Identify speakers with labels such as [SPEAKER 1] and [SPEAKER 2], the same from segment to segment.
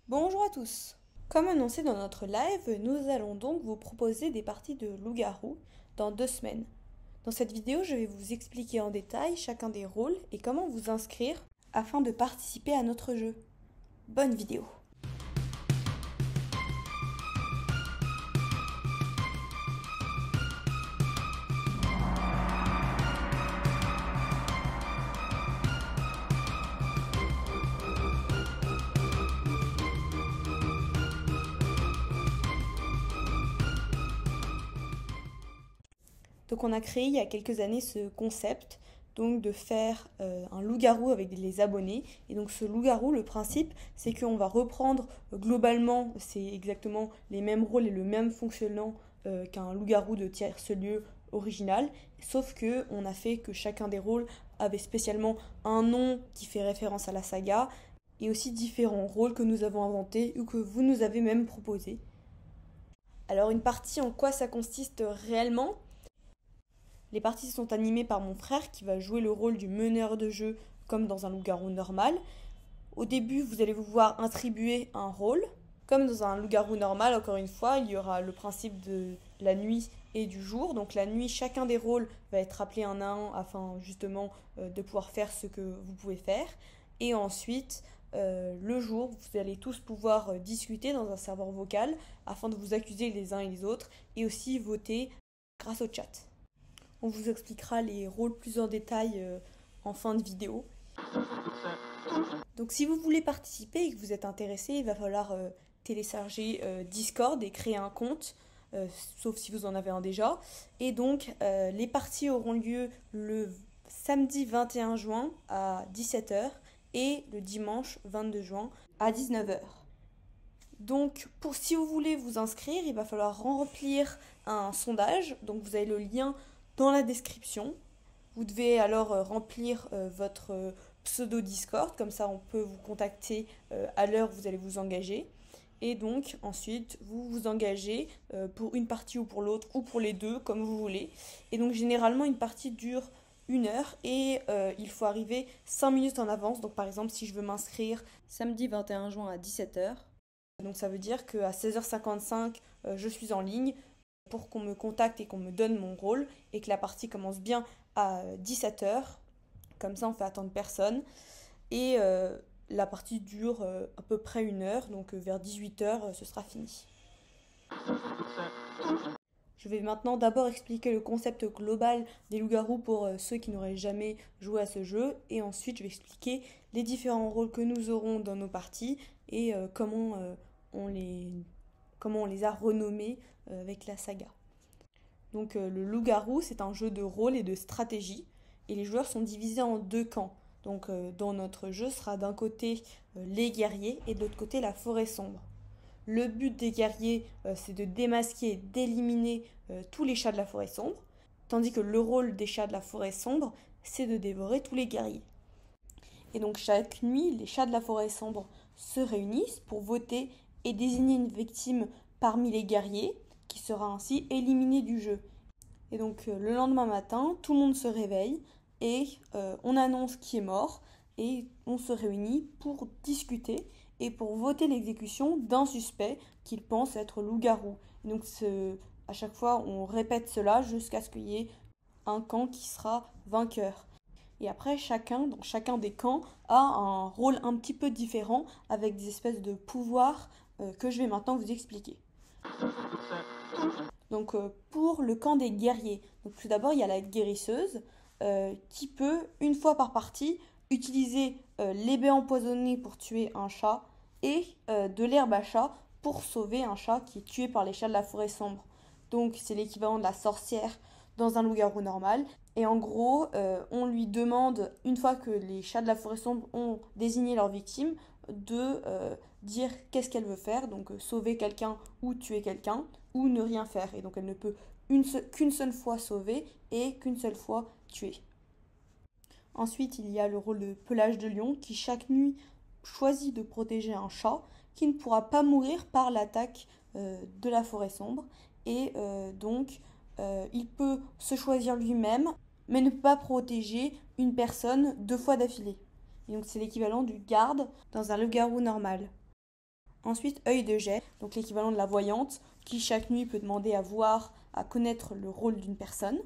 [SPEAKER 1] Bonjour à tous. Comme annoncé dans notre live, nous allons donc vous proposer des parties de loup-garou dans 2 semaines. Dans cette vidéo, je vais vous expliquer en détail chacun des rôles et comment vous inscrire afin de participer à notre jeu. Bonne vidéo. Donc on a créé il y a quelques années ce concept donc de faire un loup-garou avec les abonnés. Et donc ce loup-garou, le principe, c'est qu'on va reprendre globalement, c'est exactement les mêmes rôles et le même fonctionnement qu'un loup-garou de tierce lieu original, sauf que on a fait que chacun des rôles avait spécialement un nom qui fait référence à la saga et aussi différents rôles que nous avons inventés ou que vous nous avez même proposés. Alors une partie, en quoi ça consiste réellement? Les parties sont animées par mon frère qui va jouer le rôle du meneur de jeu comme dans un loup-garou normal. Au début, vous allez vous voir attribuer un rôle. Comme dans un loup-garou normal, encore une fois, il y aura le principe de la nuit et du jour. Donc la nuit, chacun des rôles va être appelé un à un afin justement de pouvoir faire ce que vous pouvez faire. Et ensuite, le jour, vous allez tous pouvoir discuter dans un serveur vocal afin de vous accuser les uns et les autres et aussi voter grâce au chat. On vous expliquera les rôles plus en détail en fin de vidéo. Donc si vous voulez participer et que vous êtes intéressé, il va falloir télécharger Discord et créer un compte, sauf si vous en avez un déjà. Et donc les parties auront lieu le samedi 21 juin à 17h et le dimanche 22 juin à 19h. Donc, si vous voulez vous inscrire, il va falloir remplir un sondage. Donc, vous avez le lien dans la description. Vous devez alors remplir votre pseudo Discord. Comme ça, on peut vous contacter à l'heure où vous allez vous engager. Et donc, ensuite, vous vous engagez pour une partie ou pour l'autre, ou pour les deux, comme vous voulez. Et donc, généralement, une partie dure 1 heure et il faut arriver 5 minutes en avance. Donc, par exemple, si je veux m'inscrire samedi 21 juin à 17h, donc ça veut dire qu'à 16h55, je suis en ligne pour qu'on me contacte et qu'on me donne mon rôle et que la partie commence bien à 17h. Comme ça, on fait attendre personne. Et la partie dure à peu près 1 heure, donc vers 18h, ce sera fini. Je vais maintenant d'abord expliquer le concept global des loups-garous pour ceux qui n'auraient jamais joué à ce jeu. Et ensuite, je vais expliquer les différents rôles que nous aurons dans nos parties et comment on les a renommés avec la saga. Donc le loup-garou, c'est un jeu de rôle et de stratégie. Et les joueurs sont divisés en 2 camps. Donc dans notre jeu sera d'un côté les guerriers et de l'autre côté la forêt sombre. Le but des guerriers, c'est de démasquer et d'éliminer tous les chats de la forêt sombre, tandis que le rôle des chats de la forêt sombre, c'est de dévorer tous les guerriers. Et donc chaque nuit, les chats de la forêt sombre se réunissent pour voter et désigner une victime parmi les guerriers, qui sera ainsi éliminée du jeu. Et donc le lendemain matin, tout le monde se réveille et on annonce qui est mort et on se réunit pour discuter et pour voter l'exécution d'un suspect qu'il pense être loup-garou. Donc à chaque fois, on répète cela jusqu'à ce qu'il y ait un camp qui sera vainqueur. Et après, dans chacun des camps a un rôle un petit peu différent avec des espèces de pouvoirs que je vais maintenant vous expliquer. Donc pour le camp des guerriers, donc tout d'abord il y a la guérisseuse qui peut, une fois par partie, utiliser les baies empoisonnées pour tuer un chat et de l'herbe à chat pour sauver un chat qui est tué par les chats de la forêt sombre. Donc c'est l'équivalent de la sorcière dans un loup-garou normal. Et en gros, on lui demande, une fois que les chats de la forêt sombre ont désigné leur victime, de dire qu'est-ce qu'elle veut faire, donc sauver quelqu'un ou tuer quelqu'un, ou ne rien faire. Et donc elle ne peut qu'une seule fois sauver et qu'une seule fois tuer. Ensuite, il y a le rôle de pelage de lion qui chaque nuit choisit de protéger un chat qui ne pourra pas mourir par l'attaque de la forêt sombre. Et donc, il peut se choisir lui-même, mais ne peut pas protéger une personne 2 fois d'affilée. Et donc, c'est l'équivalent du garde dans un loup-garou normal. Ensuite, œil de jet, donc l'équivalent de la voyante, qui chaque nuit peut demander à voir, à connaître le rôle d'une personne.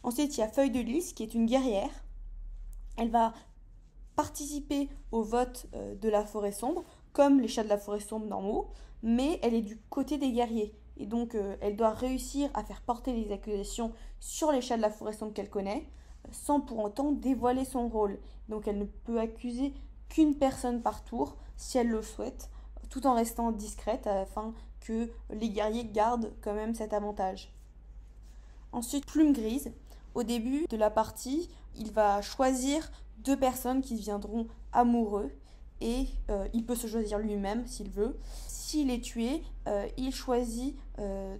[SPEAKER 1] Ensuite, il y a feuille de lys, qui est une guerrière. Elle va participer au vote de la forêt sombre, comme les chats de la forêt sombre normaux, mais elle est du côté des guerriers. Et donc, elle doit réussir à faire porter les accusations sur les chats de la forêt sombre qu'elle connaît, sans pour autant dévoiler son rôle. Donc, elle ne peut accuser qu'une personne par tour, si elle le souhaite, tout en restant discrète, afin que les guerriers gardent quand même cet avantage. Ensuite, plume grise. Au début de la partie, il va choisir 2 personnes qui deviendront amoureux et il peut se choisir lui-même s'il veut. S'il est tué, il choisit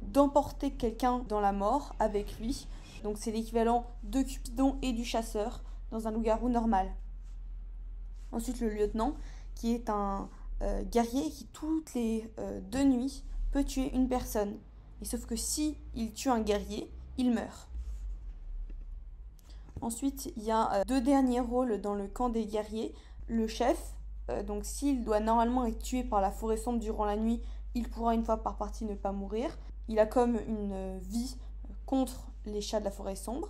[SPEAKER 1] d'emporter quelqu'un dans la mort avec lui. Donc c'est l'équivalent de Cupidon et du chasseur dans un loup-garou normal. Ensuite le lieutenant qui est un guerrier qui toutes les 2 nuits peut tuer une personne. Et sauf que si il tue un guerrier, il meurt. Ensuite, il y a 2 derniers rôles dans le camp des guerriers. Le chef, donc s'il doit normalement être tué par la forêt sombre durant la nuit, il pourra une fois par partie ne pas mourir. Il a comme une vie contre les chats de la forêt sombre.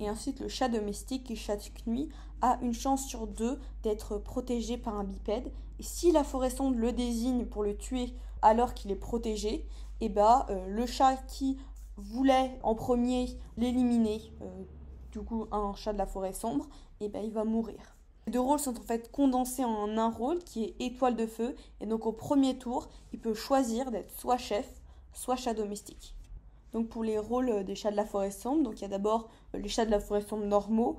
[SPEAKER 1] Et ensuite, le chat domestique qui chaque nuit a une chance sur 2 d'être protégé par un bipède. Et si la forêt sombre le désigne pour le tuer alors qu'il est protégé, le chat qui voulait en premier l'éliminer, du coup un chat de la forêt sombre, il va mourir. Les 2 rôles sont en fait condensés en un rôle qui est étoile de feu, et donc au premier tour, il peut choisir d'être soit chef, soit chat domestique. Donc pour les rôles des chats de la forêt sombre, donc il y a d'abord les chats de la forêt sombre normaux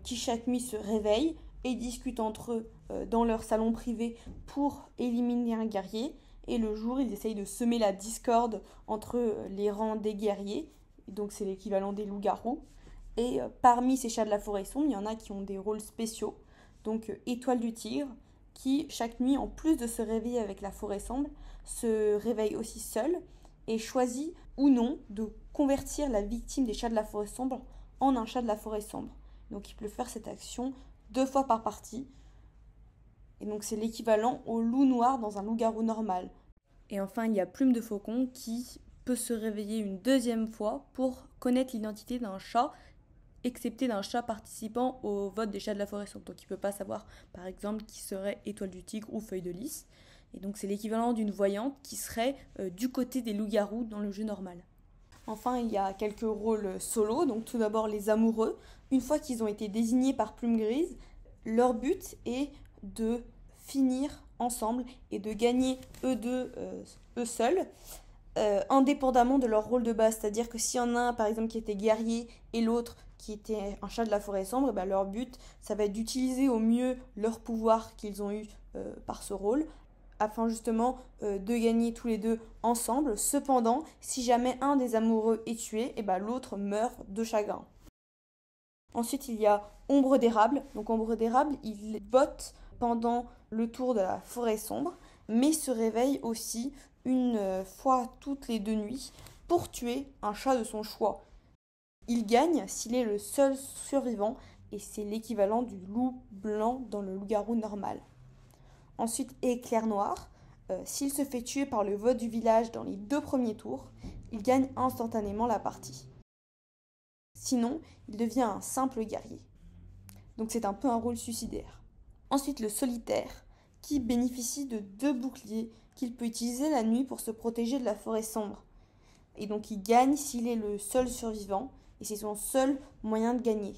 [SPEAKER 1] qui chaque nuit se réveillent et discutent entre eux dans leur salon privé pour éliminer un guerrier. Et le jour, ils essayent de semer la discorde entre les rangs des guerriers, donc c'est l'équivalent des loups-garous. Et parmi ces chats de la forêt sombre, il y en a qui ont des rôles spéciaux. Donc étoile du tigre, qui chaque nuit, en plus de se réveiller avec la forêt sombre, se réveille aussi seul et choisit ou non de convertir la victime des chats de la forêt sombre en un chat de la forêt sombre. Donc il peut faire cette action 2 fois par partie. Et donc c'est l'équivalent au loup noir dans un loup-garou normal. Et enfin, il y a Plume de Faucon qui peut se réveiller une 2e fois pour connaître l'identité d'un chat, excepté d'un chat participant au vote des chats de la forêt sombre. Donc il ne peut pas savoir, par exemple, qui serait Étoile du Tigre ou Feuille de Lys. Et donc c'est l'équivalent d'une voyante qui serait du côté des loups-garous dans le jeu normal. Enfin, il y a quelques rôles solos. Donc tout d'abord les amoureux. Une fois qu'ils ont été désignés par Plume Grise, leur but est de finir ensemble et de gagner eux seuls, indépendamment de leur rôle de base. C'est-à-dire que s'il y en a un, par exemple, qui était guerrier et l'autre qui était un chat de la forêt sombre, leur but, ça va être d'utiliser au mieux leur pouvoir qu'ils ont eu par ce rôle, afin justement de gagner tous les 2 ensemble. Cependant, si jamais un des amoureux est tué, l'autre meurt de chagrin. Ensuite, il y a Ombre d'érable. Donc Ombre d'érable, il vote pendant le tour de la forêt sombre, mais se réveille aussi une fois toutes les 2 nuits pour tuer un chat de son choix. Il gagne s'il est le seul survivant, et c'est l'équivalent du loup blanc dans le loup-garou normal. Ensuite, Éclair noir. S'il se fait tuer par le vote du village dans les 2 premiers tours, il gagne instantanément la partie. Sinon, il devient un simple guerrier. Donc c'est un peu un rôle suicidaire. Ensuite, le solitaire, qui bénéficie de 2 boucliers qu'il peut utiliser la nuit pour se protéger de la forêt sombre. Et donc il gagne s'il est le seul survivant, et c'est son seul moyen de gagner.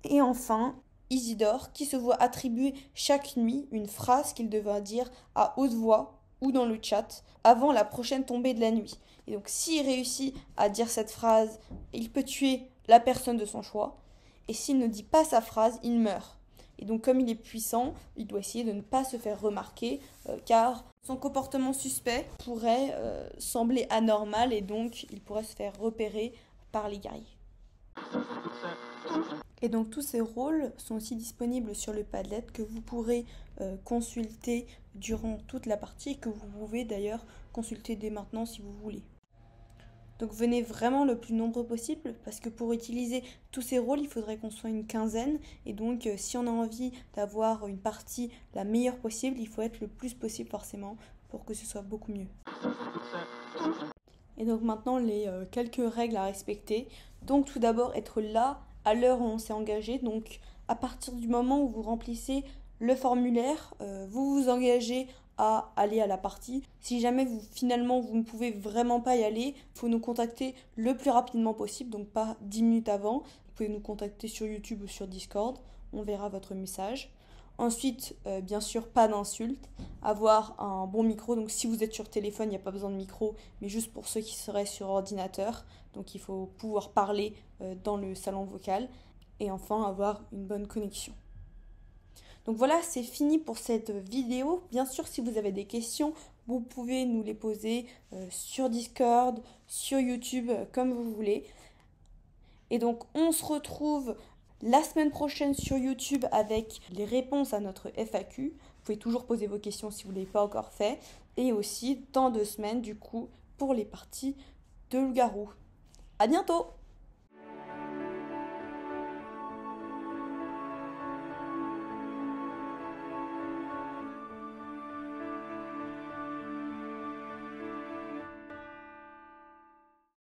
[SPEAKER 1] Et enfin, Isidore, qui se voit attribuer chaque nuit une phrase qu'il devra dire à haute voix ou dans le chat avant la prochaine tombée de la nuit. Et donc s'il réussit à dire cette phrase, il peut tuer la personne de son choix, et s'il ne dit pas sa phrase, il meurt. Et donc comme il est puissant, il doit essayer de ne pas se faire remarquer, car son comportement suspect pourrait sembler anormal, et donc il pourrait se faire repérer par les guerriers. Et donc tous ces rôles sont aussi disponibles sur le Padlet, que vous pourrez consulter durant toute la partie, et que vous pouvez d'ailleurs consulter dès maintenant si vous voulez. Donc venez vraiment le plus nombreux possible parce que pour utiliser tous ces rôles, il faudrait qu'on soit une quinzaine. Et donc si on a envie d'avoir une partie la meilleure possible, il faut être le plus possible forcément pour que ce soit beaucoup mieux. Et donc maintenant les quelques règles à respecter. Donc tout d'abord être là à l'heure où on s'est engagé. Donc à partir du moment où vous remplissez le formulaire, vous vous engagez à aller à la partie. Si jamais finalement vous ne pouvez vraiment pas y aller, il faut nous contacter le plus rapidement possible, donc pas 10 minutes avant. Vous pouvez nous contacter sur YouTube ou sur Discord, on verra votre message. Ensuite, bien sûr, pas d'insultes, avoir un bon micro. Donc si vous êtes sur téléphone, il n'y a pas besoin de micro, mais juste pour ceux qui seraient sur ordinateur. Donc il faut pouvoir parler dans le salon vocal. Et enfin, avoir une bonne connexion. Donc voilà, c'est fini pour cette vidéo. Bien sûr, si vous avez des questions, vous pouvez nous les poser sur Discord, sur YouTube, comme vous voulez. Et donc, on se retrouve la semaine prochaine sur YouTube avec les réponses à notre FAQ. Vous pouvez toujours poser vos questions si vous ne l'avez pas encore fait. Et aussi dans 2 semaines, du coup, pour les parties de loup-garou. À bientôt!